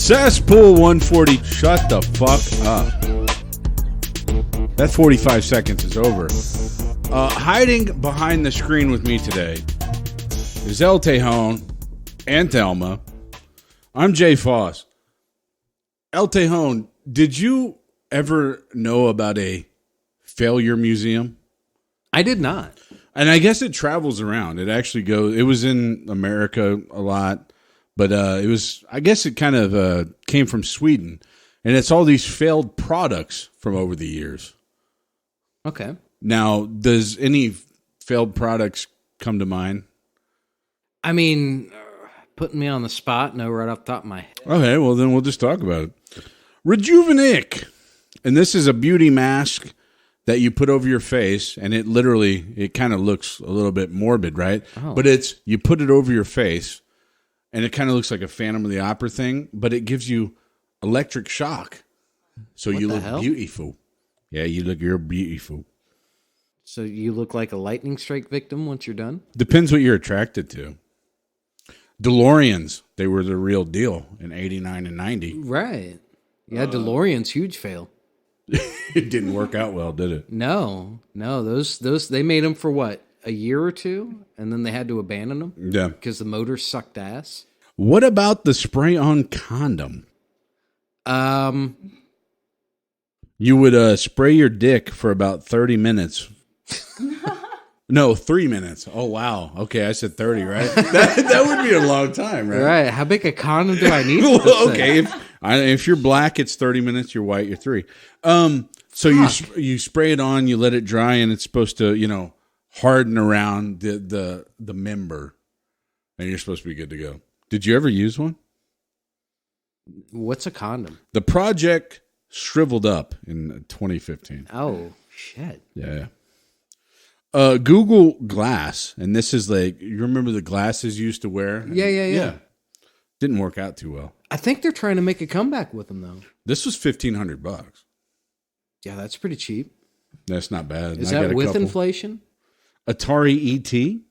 Cesspool 140. Shut the fuck up. That 45 seconds is over. Hiding behind the screen with me today is Tejon and Thelma. I'm Jay Fauss. Tejon, did you ever know about a failure museum? I did not. And I guess it travels around. It actually goes. It was in America a lot, but it was. I guess it kind of came from Sweden, and it's all these failed products from over the years. Okay. Now, does any failed products come to mind? I mean, putting me on the spot, no, right off the top of my head. Okay, well then we'll just talk about it. Rejuvenate, and this is a beauty mask that you put over your face, and it kind of looks a little bit morbid, right? Oh. But you put it over your face, and it kind of looks like a Phantom of the Opera thing, but it gives you electric shock, so you look beautiful. Yeah, you're beautiful. So you look like a lightning strike victim once you're done? Depends what you're attracted to. DeLoreans, they were the real deal in 89 and 90. Right. Yeah, DeLorean's huge fail. It didn't work out well, did it? No, those they made them for what, a year or two, and then they had to abandon them. Yeah, because the motor sucked ass. What about the spray-on condom? You would spray your dick for about 30 minutes. No, 3 minutes. Oh wow. Okay, I said 30, right? That would be a long time, right? Right. How big a condom do I need? Well, okay, if you're black, it's 30 minutes. You're white, you're 3. So you spray it on, you let it dry, and it's supposed to, harden around the member, and you're supposed to be good to go. Did you ever use one? What's a condom? The project shriveled up in 2015. Oh shit! Yeah. Google Glass, and this is like, you remember the glasses you used to wear? Yeah. Didn't work out too well. I think they're trying to make a comeback with them though. This was $1,500. Yeah, that's pretty cheap. That's not bad. Is that with inflation? Atari E.T.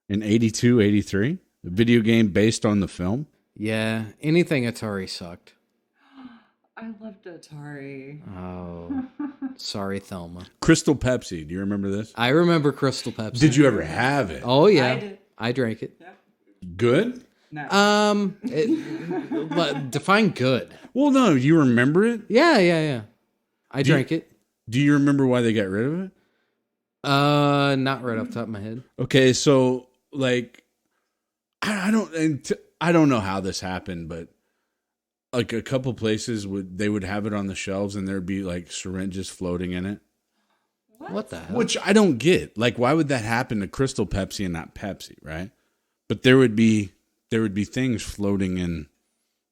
in 82, 83. A video game based on the film. Yeah, anything Atari sucked. I loved Atari. Oh, sorry, Thelma. Crystal Pepsi. Do you remember this? I remember Crystal Pepsi. Did you ever have it? Oh, yeah. I did. I drank it. Yeah. Good? No. But define good. Well, no. You remember it? Yeah. I drank it. Do you remember why they got rid of it? Not right off the top of my head. Okay, so like, I don't know how this happened, but like a couple places they would have it on the shelves, and there'd be like syringes floating in it. What the hell? Which I don't get. Like, why would that happen to Crystal Pepsi and not Pepsi, right? But there would be things floating in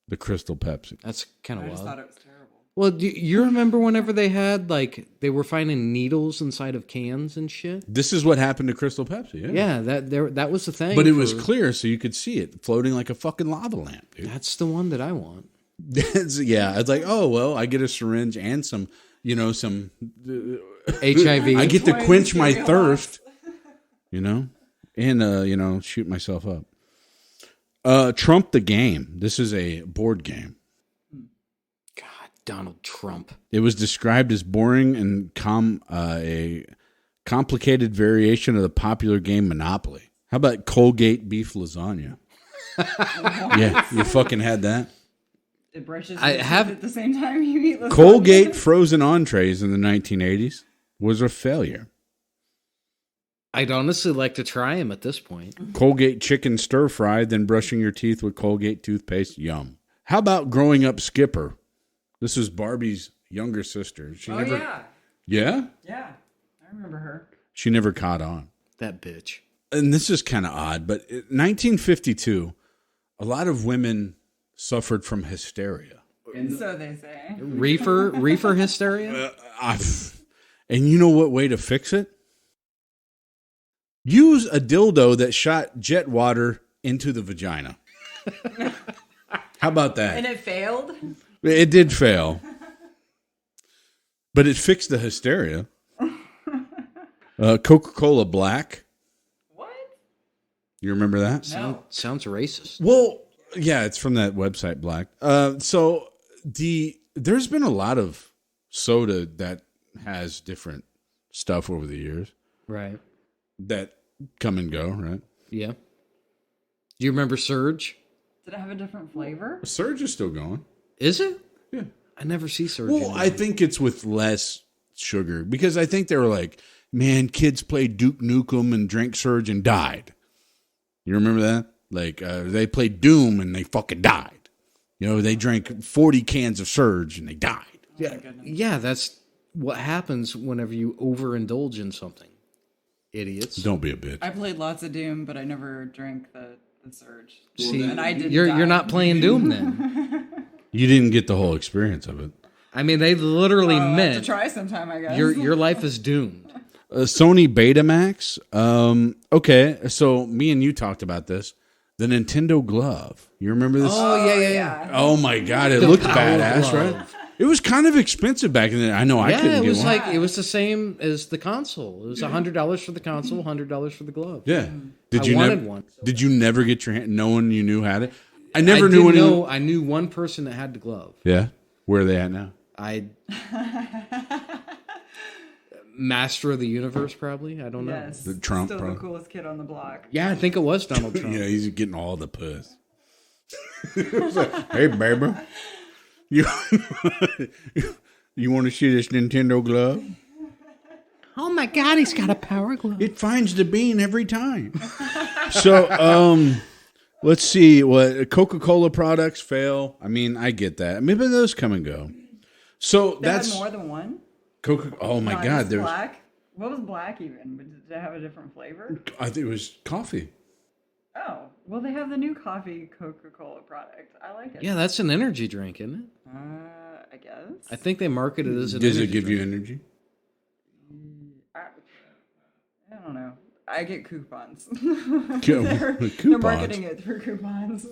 the Crystal Pepsi. That's kind of I wild. just thought it was terrible. Well, do you remember whenever they had, like, they were finding needles inside of cans and shit? This is what happened to Crystal Pepsi, yeah. Yeah, that was the thing. But it was clear, so you could see it floating like a fucking lava lamp, dude. That's the one that I want. Yeah, it's like, oh, well, I get a syringe and some HIV. I get to quench my thirst, and, shoot myself up. Trump the Game. This is a board game. God, Donald Trump. It was described as boring and a complicated variation of the popular game Monopoly. How about Colgate beef lasagna? Yeah, you fucking had that? It brushes at the same time you eat lasagna. Colgate frozen entrees in the 1980s was a failure. I'd honestly like to try him at this point. Colgate chicken stir fry, then brushing your teeth with Colgate toothpaste. Yum. How about growing up Skipper? This is Barbie's younger sister. Yeah. Yeah? Yeah. I remember her. She never caught on. That bitch. And this is kind of odd, but in 1952, a lot of women suffered from hysteria. So they say. Reefer hysteria? And you know what way to fix it? Use a dildo that shot jet water into the vagina. How about that? And it failed? It did fail. But it fixed the hysteria. Coca-Cola Black. What? You remember that? No. Sounds racist. Well, Yeah, it's from that website, Black. So there's been a lot of soda that has different stuff over the years Right. that come and go, right? Yeah. Do you remember Surge? Did it have a different flavor? Surge is still going. Is it? Yeah. I never see Surge. Well, anymore. I think it's with less sugar because I think they were like, man, kids played Duke Nukem and drank Surge and died. You remember that? Like, they played Doom and they fucking died. You know, they drank 40 cans of Surge and they died. Yeah, that's what happens whenever you overindulge in something. Idiots. Don't be a bitch. I played lots of Doom, but I never drank the Surge. See, and I did. you're not playing Doom then. You didn't get the whole experience of it. I mean, they literally I'll have meant to try sometime, I guess. your life is doomed. Sony Betamax. Okay, so me and you talked about this. The Nintendo Glove. You remember this? Oh yeah. Oh my god, it The looked Power badass, Glove. right? It was kind of expensive back then. I know I couldn't Yeah, it get was one. like it was the same as the console. It was $100 for the console, $100 for the glove. Yeah. Did I you wanted never? one. Did you never get your hand? No one you knew had it. I I never did knew anyone. know. I knew one person that had the glove. Yeah. Where are they at now? Master of the Universe, probably. I don't know. Yes. The Trump, Still bro. the coolest kid on the block. Yeah, I think it was Donald Trump. Yeah, he's getting all the puss. Hey, baby. You you want to see this Nintendo glove? Oh my God, he's got a power glove. It finds the bean every time. So, let's see what Coca-Cola products fail. I mean, I get that. Maybe those come and go. So They that's had more than one? Coca. Oh my Not God, just there's. black? What was black even? Did it have a different flavor? I think it was coffee. Oh, well, they have the new coffee Coca-Cola product. I like it. Yeah, that's an energy drink, isn't it? I guess. I think they market it as an Does energy it give drink. you energy? I don't know. I get coupons. Coupons. They're marketing it through coupons.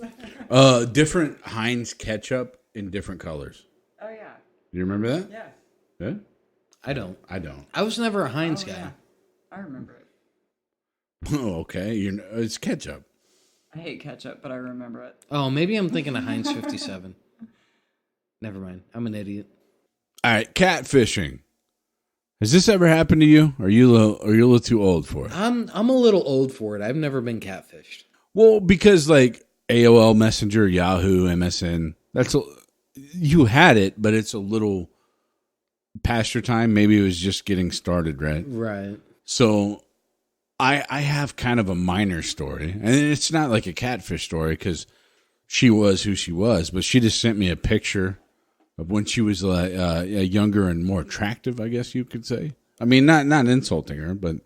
Different Heinz ketchup in different colors. Oh, yeah. You remember that? Yeah. Yeah. I don't. I don't. I was never a Heinz Oh, guy. yeah. I remember it. Oh, okay. It's ketchup. I hate ketchup, but I remember it. Oh, maybe I'm thinking of Heinz 57. Never mind. I'm an idiot. All right, catfishing. Has this ever happened to you? Are you a little too old for it? I'm a little old for it. I've never been catfished. Well, because like AOL Messenger, Yahoo, MSN, you had it, but it's a little past your time. Maybe it was just getting started, right? Right. So I have kind of a minor story, and it's not like a catfish story because she was who she was, but she just sent me a picture of when she was younger and more attractive, I guess you could say. I mean, not insulting her, but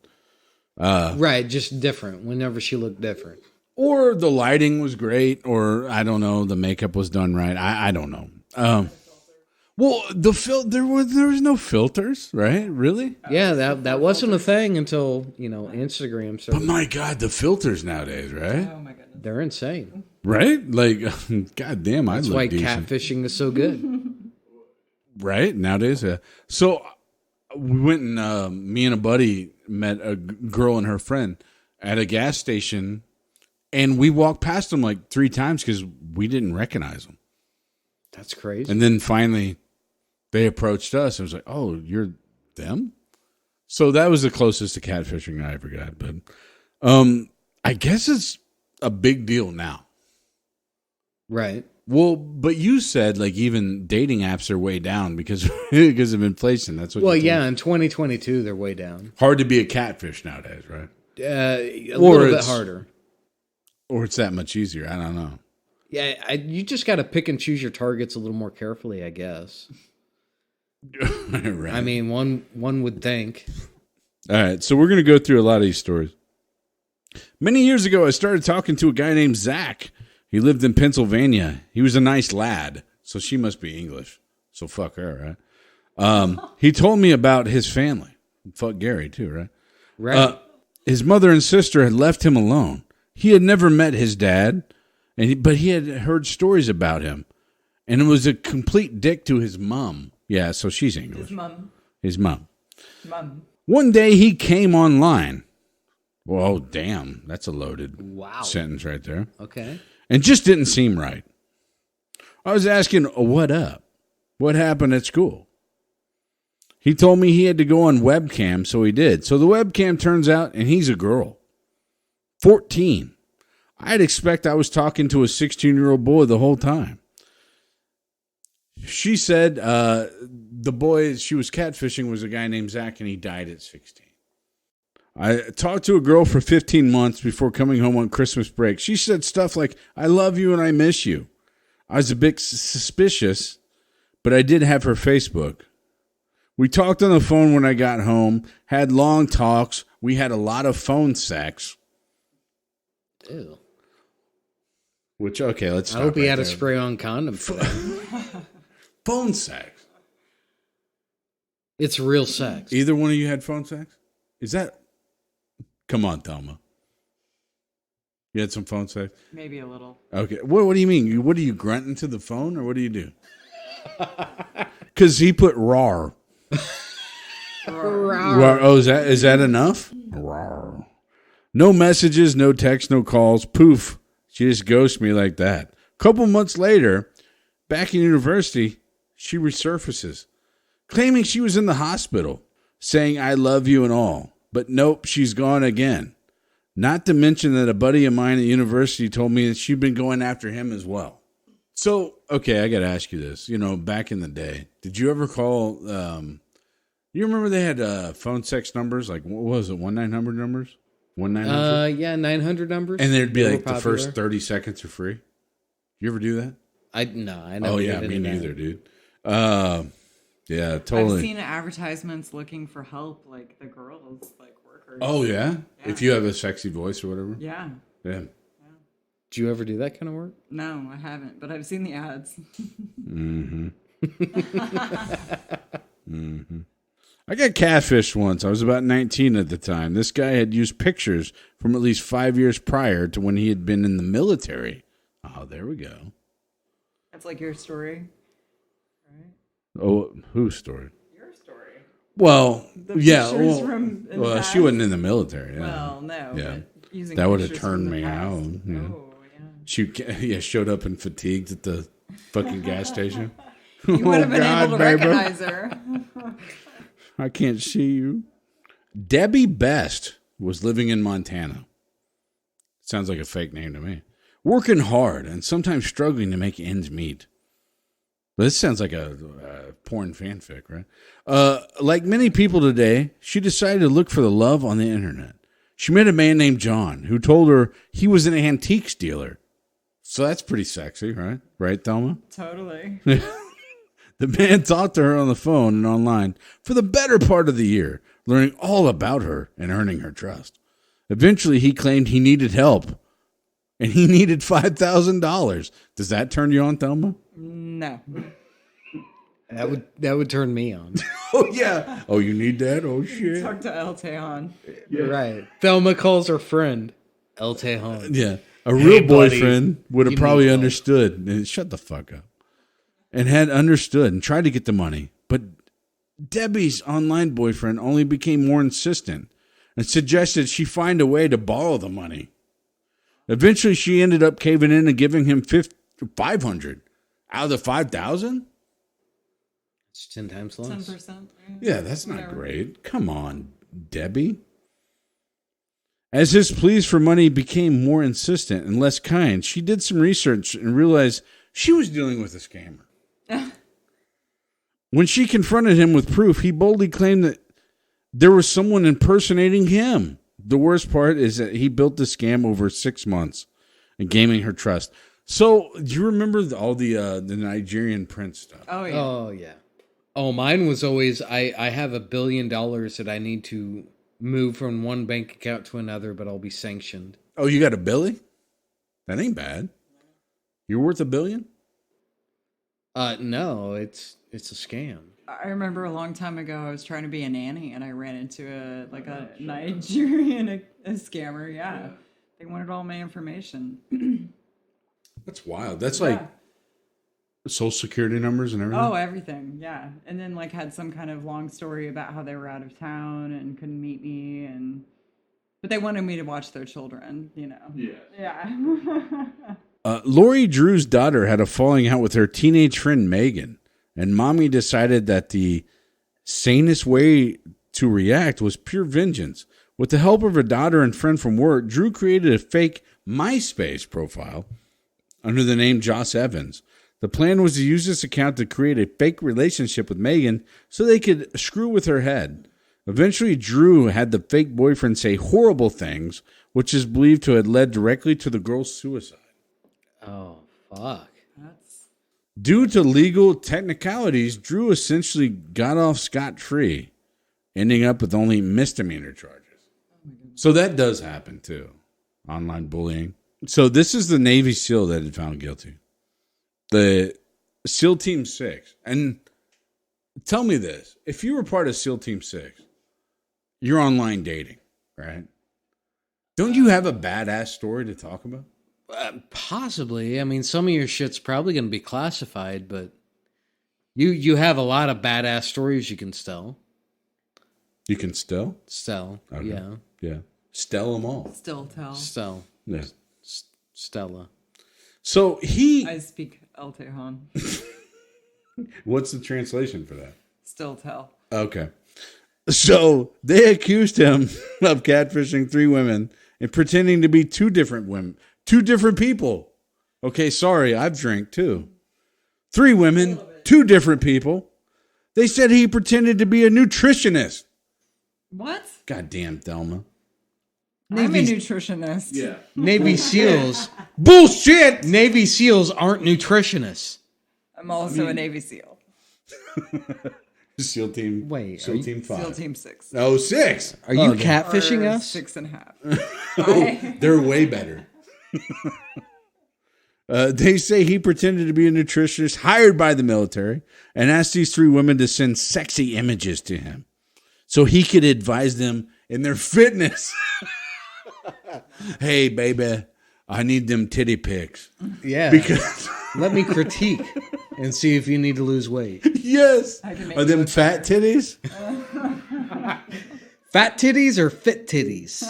Right, just different. Whenever she looked different. or the lighting was great, or I don't know, the makeup was done right. I don't know. Well, there was no filters, right? Really? Yeah, that wasn't a thing until, Instagram But started. my God, the filters nowadays, right? Oh, my goodness. They're insane. Right? Like, God damn, I That's look why decent. catfishing is so good. Right? Nowadays. So we went and me and a buddy met a girl and her friend at a gas station, and we walked past them like 3 times because we didn't recognize them. That's crazy. And then finally they approached us and was like, oh, you're them? So that was the closest to catfishing I ever got. But I guess it's a big deal now. Right. Well, but you said like even dating apps are way down because of inflation. That's what. Well, you told yeah, me. in 2022, they're way down. Hard to be a catfish nowadays, right? A Or little bit it's- harder. Or it's that much easier. I don't know. Yeah, you just got to pick and choose your targets a little more carefully, I guess. Right. I mean, one would think. All right, so we're going to go through a lot of these stories. Many years ago, I started talking to a guy named Zach. He lived in Pennsylvania. He was a nice lad, so she must be English. So fuck her, right? He told me about his family. Fuck Gary, too, right? Right. His mother and sister had left him alone. He had never met his dad, but he had heard stories about him. And it was a complete dick to his mom. Yeah, so she's English. His mom. Mom. One day he came online. Well, damn, that's a loaded Wow. sentence right there. Okay. and just didn't seem right. I was asking, what up? What happened at school? He told me he had to go on webcam, so he did. So the webcam turns out, and he's a girl. 14. I'd expect I was talking to a 16-year-old boy the whole time. She said the boy she was catfishing was a guy named Zach, and he died at 16. I talked to a girl for 15 months before coming home on Christmas break. She said stuff like, I love you and I miss you. I was a bit suspicious, but I did have her Facebook. We talked on the phone when I got home, had long talks. We had a lot of phone sex. Ew. Which, okay, let's stop. I hope he right had a there. spray-on condom for that. Phone sex. It's real sex. Either one of you had phone sex? Is that... Come on, Thelma. You had some phone sex? Maybe a little. Okay. What do you mean? What are you grunting to the phone, or what do you do? Because he put rawr. Rawr. Oh, is that enough? Rawr. No messages, no texts, no calls. Poof. She just ghosted me like that. A couple months later, back in university, she resurfaces, claiming she was in the hospital, saying, I love you and all. But nope, she's gone again. Not to mention that a buddy of mine at university told me that she'd been going after him as well. So, okay, I got to ask you this. You know, back in the day, did you ever call, you remember they had phone sex numbers? Like, what was it, 1-900 numbers? 1-900? Yeah, 900 numbers. And there'd be They like were the first popular. 30 seconds are free? You ever do that? I never Oh, yeah, did me any of neither, that. dude. Yeah, totally. I've seen advertisements looking for help, like the girls, like workers. Oh, yeah? Yeah. If you have a sexy voice or whatever? Yeah. Yeah. Do you ever do that kind of work? No, I haven't, but I've seen the ads. Mm-hmm. Mm-hmm. I got catfished once. I was about 19 at the time. This guy had used pictures from at least 5 years prior to when he had been in the military. Oh, there we go. That's like your story, right? Oh, whose story? Your story. Well, The yeah. pictures Well, from in the well past? she wasn't in the military. Yeah. Well, no. Yeah. But using That would have pictures from turned the me past. out. Yeah. Oh, yeah. She showed up and fatigued at the fucking gas station. You would have been God, able to baby. recognize her. I can't see you. Debbie Best was living in Montana. Sounds like a fake name to me. Working hard and sometimes struggling to make ends meet. This sounds like a porn fanfic, right? Like many people today, she decided to look for the love on the internet. She met a man named John who told her he was an antiques dealer. So that's pretty sexy, right? Right, Thelma? Totally. The man talked to her on the phone and online for the better part of the year, learning all about her and earning her trust. Eventually, he claimed he needed help, and he needed $5,000. Does that turn you on, Thelma? No. That would turn me on. Oh, yeah. Oh, you need that? Oh, shit. Talk to El Tejon. You're right. Thelma calls her friend El Tejon. Yeah. A real buddy, boyfriend would have give me probably help. understood. And shut the fuck up. And had understood and tried to get the money. But Debbie's online boyfriend only became more insistent and suggested she find a way to borrow the money. Eventually, she ended up caving in and giving him $500 out of the $5,000. It's 10 times less. 10%. Yeah, that's not Whatever. great. Come on, Debbie. As his pleas for money became more insistent and less kind, she did some research and realized she was dealing with a scammer. When she confronted him with proof, he boldly claimed that there was someone impersonating him. The worst part is that he built the scam over 6 months and gaining her trust. So, do you remember all the Nigerian prince stuff? Oh, yeah. Oh, yeah. Oh, mine was always, I have $1 billion that I need to move from one bank account to another, but I'll be sanctioned. Oh, you got a Billy? That ain't bad. You're worth $1 billion? No, it's a scam. I remember a long time ago, I was trying to be a nanny, and I ran into a Nigerian a scammer. Yeah, they wanted all my information. That's wild. That's like social security numbers and everything. Oh, everything. Yeah, and then like had some kind of long story about how they were out of town and couldn't meet me, but they wanted me to watch their children. You know. Yeah. Yeah. Lori Drew's daughter had a falling out with her teenage friend Megan, and mommy decided that the sanest way to react was pure vengeance. With the help of her daughter and friend from work, Drew created a fake MySpace profile under the name Joss Evans. The plan was to use this account to create a fake relationship with Megan so they could screw with her head. Eventually, Drew had the fake boyfriend say horrible things, which is believed to have led directly to the girl's suicide. Oh, fuck. Due to legal technicalities, Drew essentially got off scot-free, ending up with only misdemeanor charges. So that does happen, too. Online bullying. So this is the Navy SEAL that had found guilty. The SEAL Team 6. And tell me this. If you were part of SEAL Team 6, you're online dating, right? Don't you have a badass story to talk about? Possibly. I mean, some of your shit's probably going to be classified, but you have a lot of badass stories you can tell. You can still? Okay. Yeah. Yeah. Stell them all. Still tell. Yeah. Stella. So I speak El Tejon. What's the translation for that? Still tell. Okay. So they accused him of catfishing 3 women and pretending to be 2 different women. 2 different people. Okay, sorry, I've drank too. 3 women, 2 different people. They said he pretended to be a nutritionist. What? Goddamn, Thelma. I'm a nutritionist. Yeah. Navy SEALs. Bullshit! Navy SEALs aren't nutritionists. I'm also a Navy SEAL. SEAL Team. Wait, SEAL Team 5. SEAL Team 6. Oh, 6. Are you catfishing Or us? 6.5. They're way better. They say he pretended to be a nutritionist hired by the military and asked these 3 women to send sexy images to him so he could advise them in their fitness. Hey, baby, I need them titty pics. Yeah. Because Let me critique and see if you need to lose weight. yes. I can make Are you them look fat titties? Fat titties or fit titties?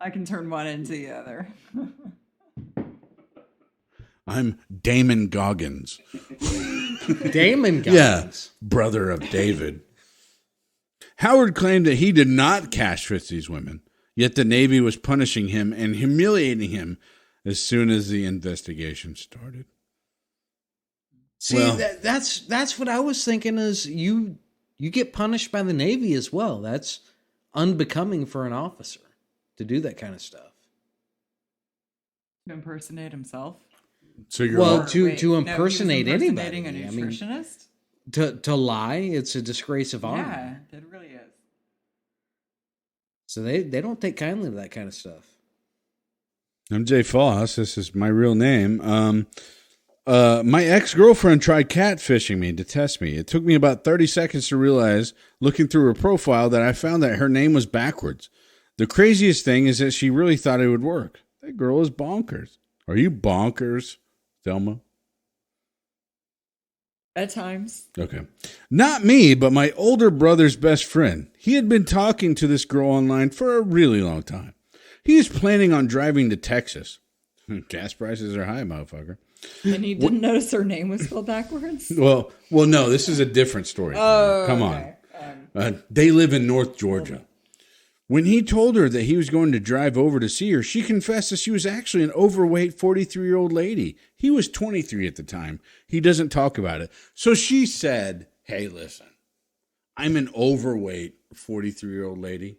I can turn one into the other. I'm Damon Goggins. Damon Goggins. Yeah, brother of David. Howard claimed that he did not catfish these women, yet the Navy was punishing him and humiliating him as soon as the investigation started. See, Well- that's what I was thinking is you get punished by the Navy as well. That's unbecoming for an officer to do that kind of stuff. To impersonate himself? So you're Well, all- to Wait, no, he was impersonate impersonating anybody. a I mean, nutritionist? to lie, it's a disgrace of honor. Yeah, it really is. So they don't take kindly to that kind of stuff. I'm Jay Fauss. This is my real name. My ex-girlfriend tried catfishing me to test me. It took me about 30 seconds to realize, looking through her profile, that I found that her name was backwards. The craziest thing is that she really thought it would work. That girl is bonkers. Are you bonkers, Thelma? At times. Okay. Not me, but my older brother's best friend. He had been talking to this girl online for a really long time. He is planning on driving to Texas. Gas prices are high, motherfucker. And he didn't notice her name was spelled backwards? Well, no, this is a different story. Oh, Come okay. on. They live in North Georgia. When he told her that he was going to drive over to see her, she confessed that she was actually an overweight 43-year-old lady. He was 23 at the time. He doesn't talk about it. So she said, hey, listen, I'm an overweight 43-year-old lady.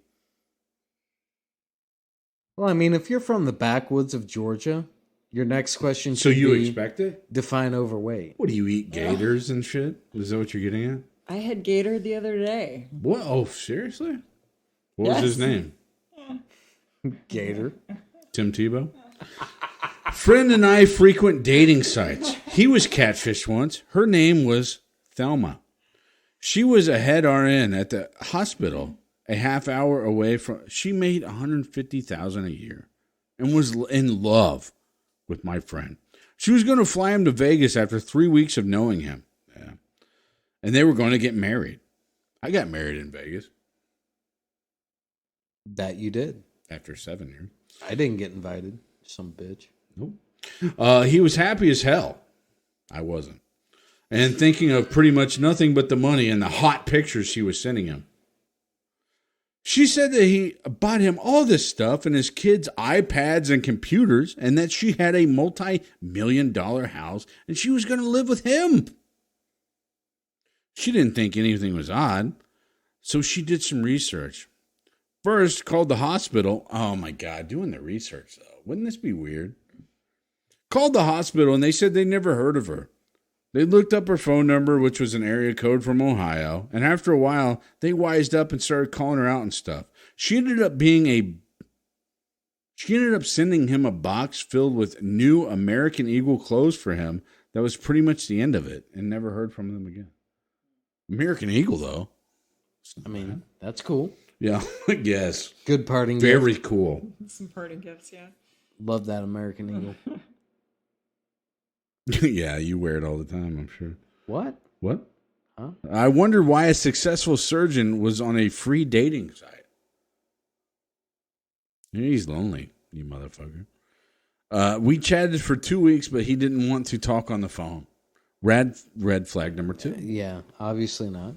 Well, I mean, if you're from the backwoods of Georgia, your next question So should you be expect it? define overweight. What do you eat, gators and shit? Is that what you're getting at? I had Gator the other day. What? Oh, seriously? What was his Yes. name? Gator. Tim Tebow? Friend and I frequent dating sites. He was catfished once. Her name was Thelma. She was a head RN at the hospital, a half hour away from. She made $150,000 a year and was in love with my friend. She was going to fly him to Vegas after 3 weeks of knowing him. Yeah. And they were going to get married. I got married in Vegas That you did. after 7 years. I didn't get invited. Some bitch. Nope. He was happy as hell. I wasn't. And thinking of pretty much nothing but the money and the hot pictures she was sending him. She said that he bought him all this stuff and his kids' iPads and computers, and that she had a multi-million-dollar house and she was going to live with him. She didn't think anything was odd, so she did some research. First, called the hospital. Oh my God, doing the research though. Wouldn't this be weird? Called the hospital and they said they never heard of her. They looked up her phone number, which was an area code from Ohio, and after a while, they wised up and started calling her out and stuff. She ended up sending him a box filled with new American Eagle clothes for him. That was pretty much the end of it, and never heard from them again. American Eagle, though. I mean, that's cool. Yeah, I guess. Good parting Very gift. cool. Some parting gifts, yeah. Love that American Eagle. Yeah, you wear it all the time, I'm sure. What? What? Huh? I wonder why a successful surgeon was on a free dating site. He's lonely, you motherfucker. We chatted for 2 weeks, but he didn't want to talk on the phone. Red flag number 2. Yeah, obviously not.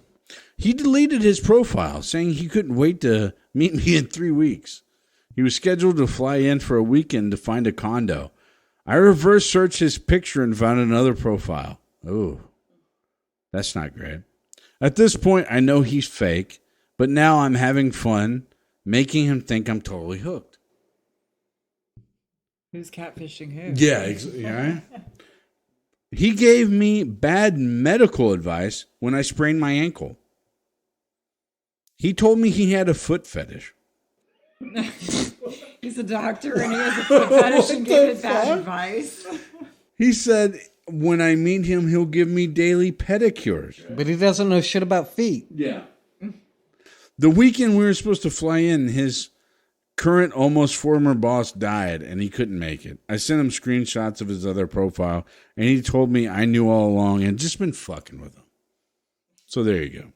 He deleted his profile, saying he couldn't wait to meet me in 3 weeks. He was scheduled to fly in for a weekend to find a condo. I reverse searched his picture and found another profile. Oh, that's not great. At this point, I know he's fake, but now I'm having fun making him think I'm totally hooked. Who's catfishing who? Yeah. He gave me bad medical advice when I sprained my ankle. He told me he had a foot fetish. He's a doctor and he has a foot fetish and gave bad advice. He said when I meet him, he'll give me daily pedicures. But he doesn't know shit about feet. Yeah. The weekend we were supposed to fly in, his current almost former boss died and he couldn't make it. I sent him screenshots of his other profile and he told me I knew all along and just been fucking with him. So there you go.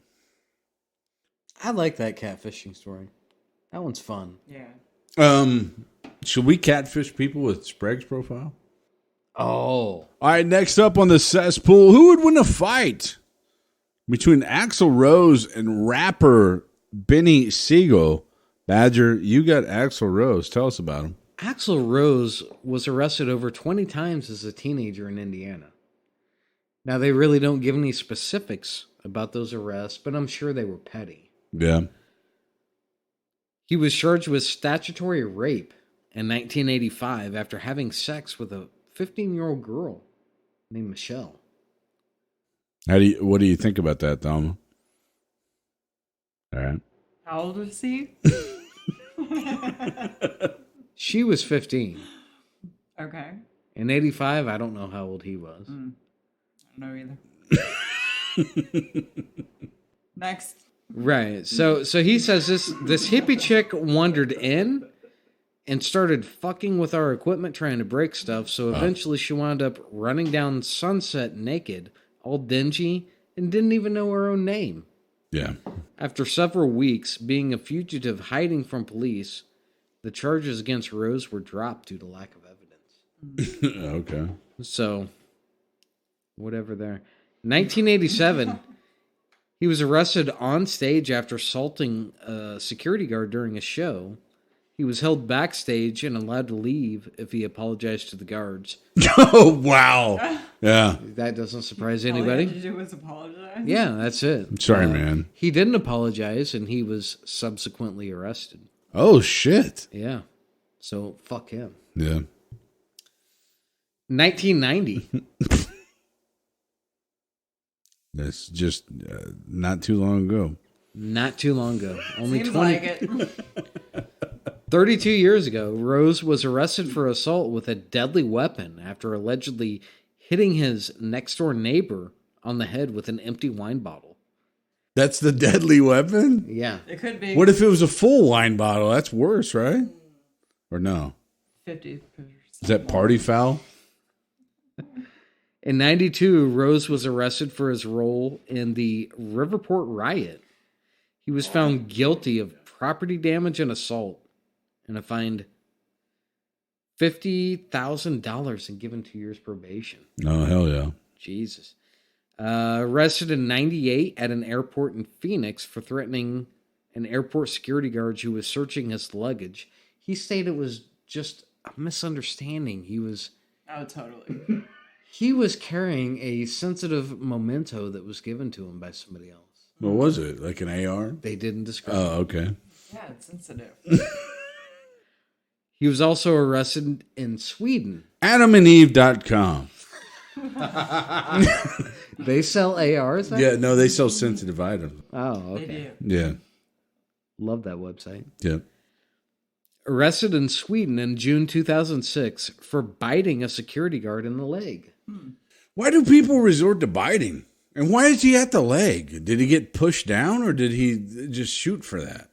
I like that catfishing story. That one's fun. Yeah. Should we catfish people with Sprague's profile? Oh. All right, next up on the cesspool, who would win a fight between Axl Rose and rapper Beanie Sigel? Badger, you got Axl Rose. Tell us about him. Axl Rose was arrested over 20 times as a teenager in Indiana. Now, they really don't give any specifics about those arrests, but I'm sure they were petty. Yeah. He was charged with statutory rape in 1985 after having sex with a 15-year-old girl named Michelle. What do you think about that, Thelma? All right. How old was he? She was 15. Okay. In 85, I don't know how old he was. I don't know either. Next. Right. So he says this hippie chick wandered in and started fucking with our equipment trying to break stuff. So eventually she wound up running down Sunset naked, all dingy, and didn't even know her own name. Yeah. After several weeks being a fugitive hiding from police, the charges against Rose were dropped due to lack of evidence. Okay. So, whatever there. 1987, he was arrested on stage after assaulting a security guard during a show. He was held backstage and allowed to leave if he apologized to the guards. Oh, wow. Yeah. That doesn't surprise All anybody. he had to do was apologize. Yeah, that's it. Sorry, man. He didn't apologize, and he was subsequently arrested. Oh, shit. Yeah. So, fuck him. Yeah. 1990. That's just not too long ago. Not too long ago. Only Seems 20. like it. 32 years ago, Rose was arrested for assault with a deadly weapon after allegedly hitting his next-door neighbor on the head with an empty wine bottle. That's the deadly weapon? Yeah. It could be. What if it was a full wine bottle? That's worse, right? Or no? 50%. Is that party foul? In 92, Rose was arrested for his role in the Riverport riot. He was found guilty of property damage and assault and fined $50,000 and given 2 years probation. Oh, hell yeah. Jesus. Arrested in 98 at an airport in Phoenix for threatening an airport security guard who was searching his luggage. He stated it was just a misunderstanding. Oh, totally. He was carrying a sensitive memento that was given to him by somebody else. What was it? Like an AR? They didn't describe Oh, okay. Yeah, it's sensitive. He was also arrested in Sweden. AdamandEve.com. They sell ARs there? Yeah, no, they sell sensitive items. Oh, They okay. do. Yeah. Love that website. Yeah. Arrested in Sweden in June 2006 for biting a security guard in the leg. Why do people resort to biting? And why is he at the leg? Did he get pushed down or did he just shoot for that?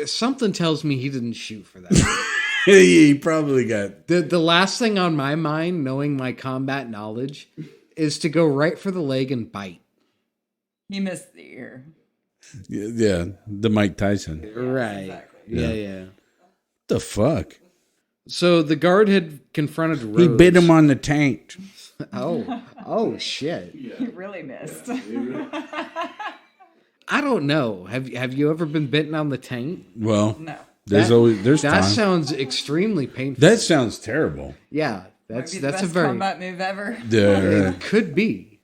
Something tells me he didn't shoot for that. He probably got... The last thing on my mind, knowing my combat knowledge, is to go right for the leg and bite. He missed the ear. Yeah, the Mike Tyson. Right. Exactly. Yeah. What the fuck? So the guard had confronted Rose. He bit him on the taint. Oh shit. He really missed. I don't know. Have you ever been bitten on the taint? Well, No. there's That time. sounds extremely painful. That sounds terrible. Yeah, Might that's be the a best very combat move ever. Yeah. it could be.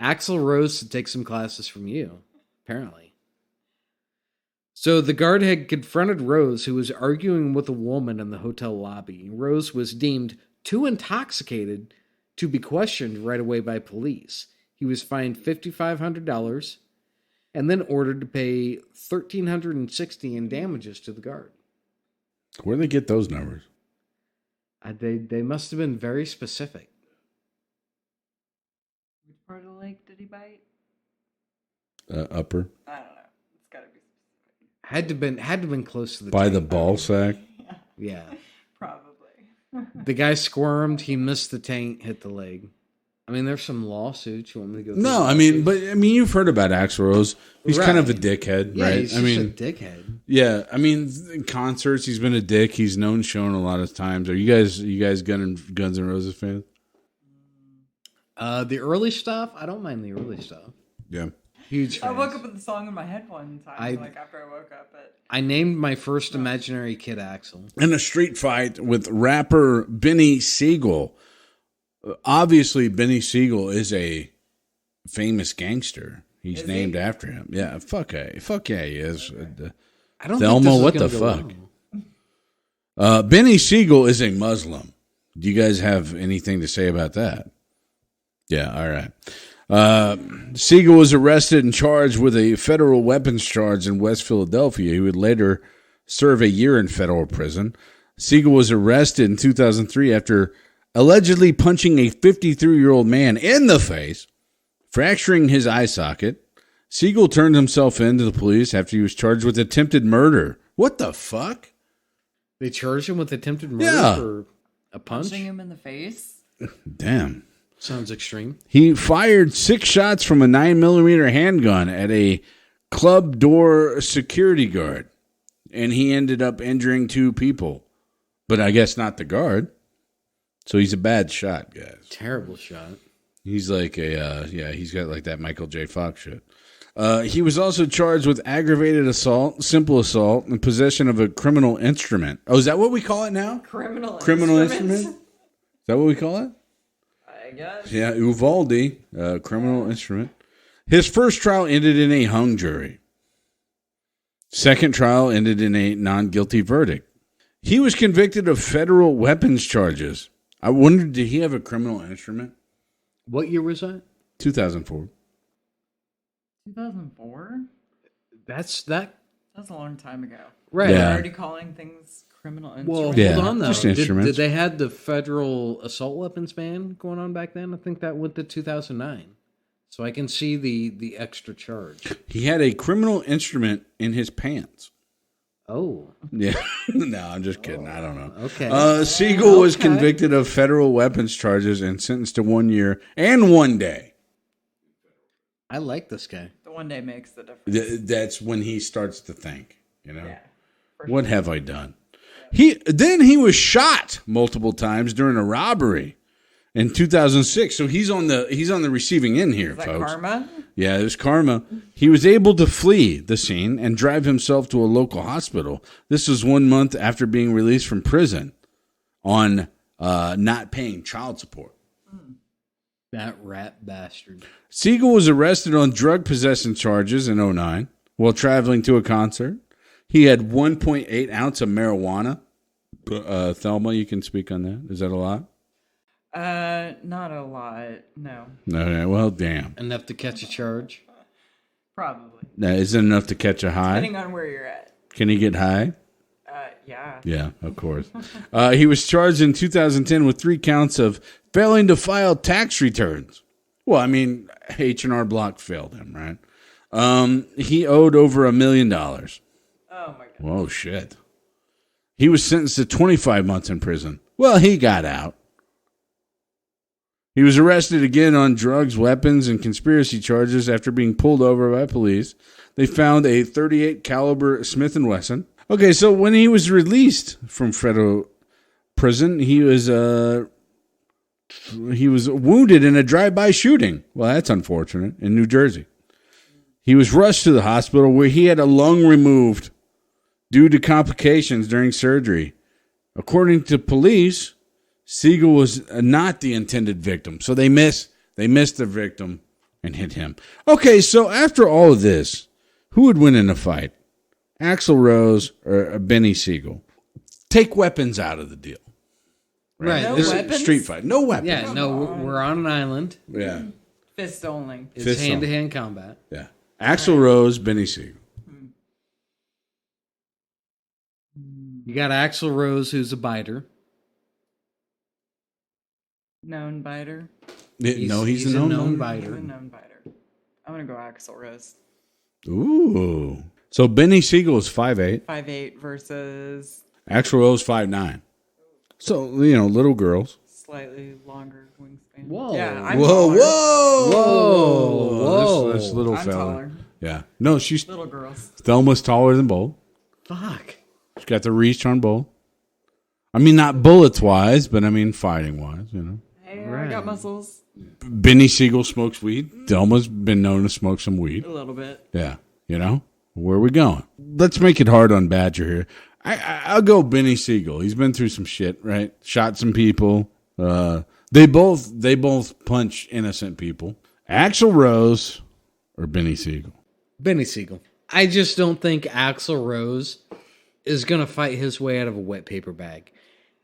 Axl Rose to take some classes from you, apparently. So the guard had confronted Rose, who was arguing with a woman in the hotel lobby. Rose was deemed too intoxicated to be questioned right away by police. He was fined $5,500 and then ordered to pay $1,360 in damages to the guard. Where do they get those numbers? They must have been very specific. Which part of the leg did he bite? Upper. I don't know. It's got to be specific. Had to been close to the By the taint. ball sack? Yeah. Probably. The guy squirmed. He missed the taint, hit the leg. I mean, there's some lawsuits. You want me to go through? No, I mean, you've heard about Axl Rose. He's kind of a dickhead, Yeah, right? he's just a dickhead. Yeah, I mean, in concerts, he's been a dick. He's known shown a lot of times. Are you guys Guns N' Roses fans? The early stuff, I don't mind the early stuff. Yeah. Huge I fans. woke up with the song in my head one time, after I woke up. But I named my first imaginary kid Axl. In a street fight with rapper Beanie Sigel. Obviously, Beanie Sigel is a famous gangster. He's named after him. Yeah, fuck yeah, he is. I don't Thelma, think this is what gonna the go fuck? well. Beanie Sigel is a Muslim. Do you guys have anything to say about that? Yeah, all right. Sigel was arrested and charged with a federal weapons charge in West Philadelphia. He would later serve a year in federal prison. Sigel was arrested in 2003 after allegedly punching a 53-year-old man in the face, fracturing his eye socket. Sigel turned himself in to the police after he was charged with attempted murder. What the fuck? They charged him with attempted murder Yeah. for a punch? punching him in the face. Damn. Sounds extreme. He fired 6 shots from a 9mm handgun at a club door security guard, and he ended up injuring 2 people. But I guess not the guard. So he's a bad shot, guys. Terrible shot. He's like he's got like that Michael J. Fox shit. He was also charged with aggravated assault, simple assault, and possession of a criminal instrument. Oh, is that what we call it now? Criminal Instrument? instruments. Is that what we call it? I guess. Yeah, Uvalde, criminal instrument. His first trial ended in a hung jury. Second trial ended in a non-guilty verdict. He was convicted of federal weapons charges. I wondered, did he have a criminal instrument? What year was that? 2004. 2004? That's That's a long time ago. right. Yeah. They're already calling things criminal Well, instruments. Yeah, hold on though. just Did instruments. they had the federal assault weapons ban going on back then? I think that went to 2009. So I can see the extra charge. He had a criminal instrument in his pants. Oh, Yeah. No, I'm just kidding. I don't know. okay. Siegel was Okay. convicted of federal weapons charges and sentenced to 1 year and 1 day. I like this guy. The one day makes the difference. That's when he starts to think, Yeah. What have I done? He was shot multiple times during a robbery in 2006. So he's on the receiving end here, Is that folks. karma? Yeah, it was karma. He was able to flee the scene and drive himself to a local hospital. This was 1 month after being released from prison on not paying child support. That rat bastard. Sigel was arrested on drug possession charges in 2009 while traveling to a concert. He had 1.8 ounce of marijuana. Thelma, you can speak on that. Is that a lot? Not a lot. No. Okay, well, damn. Enough to catch a charge. Probably. Is it enough to catch a high? Depending on where you're at. Can he get high? Yeah. Yeah, of course. He was charged in 2010 with 3 counts of failing to file tax returns. Well, I mean, H&R Block failed him, right? He owed over $1 million. Oh my god. Whoa, shit. He was sentenced to 25 months in prison. Well, he got out. He was arrested again on drugs, weapons, and conspiracy charges after being pulled over by police. They found a .38 caliber Smith & Wesson. Okay, so when he was released from federal prison, he was wounded in a drive-by shooting. Well, that's unfortunate, in New Jersey. He was rushed to the hospital where he had a lung removed due to complications during surgery. According to police, Sigel was not the intended victim. So they missed the victim and hit him. Okay, so after all of this, who would win in a fight? Axl Rose or Beanie Sigel? Take weapons out of the deal. Right. No There's weapons? Street fight. No weapons. Yeah, no, we're on an island. Yeah. Fist only. It's Fist hand-to-hand combat. Yeah. Axl Rose, Beanie Sigel. You got Axl Rose, who's a biter. Known biter. He's a known known He's biter. a known biter. I'm gonna go Axl Rose. Ooh. So Beanie Sigel is 5'8". 5'8" versus Axl Rose 5'9". So, little girls. slightly longer wingspan. Whoa. Yeah, I'm Whoa, taller. Whoa. This little I'm fella. taller. Yeah. No, she's Little girls. Thelma's taller than Bull. Fuck. She's got the reach on Bull. I mean, not bullets wise, but I mean fighting wise. Hey, I Right. got muscles. Beanie Sigel smokes weed. Thelma's been known to smoke some weed. A little bit. Yeah. Where are we going? Let's make it hard on Badger here. I'll go Beanie Sigel. He's been through some shit, right? Shot some people. They both punch innocent people. Axl Rose or Beanie Sigel? Beanie Sigel. I just don't think Axl Rose is going to fight his way out of a wet paper bag.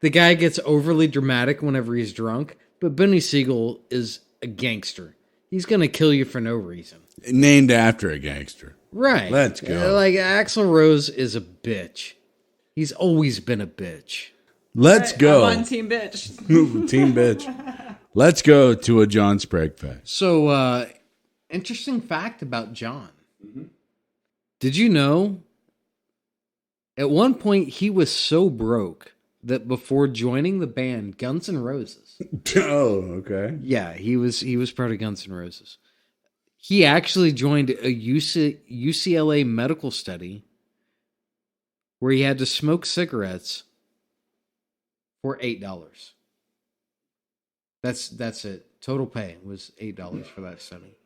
The guy gets overly dramatic whenever he's drunk, but Beanie Sigel is a gangster. He's going to kill you for no reason. Named after a gangster. Right. Let's go. Like, Axl Rose is a bitch. He's always been a bitch. Let's go. I'm on Team Bitch. Team bitch. Let's go to a John Sprague fact. So, interesting fact about John. Did you know at one point he was so broke that before joining the band Guns N' Roses, Oh, okay. yeah, he was part of Guns N' Roses. He actually joined a UCLA medical study where he had to smoke cigarettes for $8. That's it. Total pay was $8 for that study.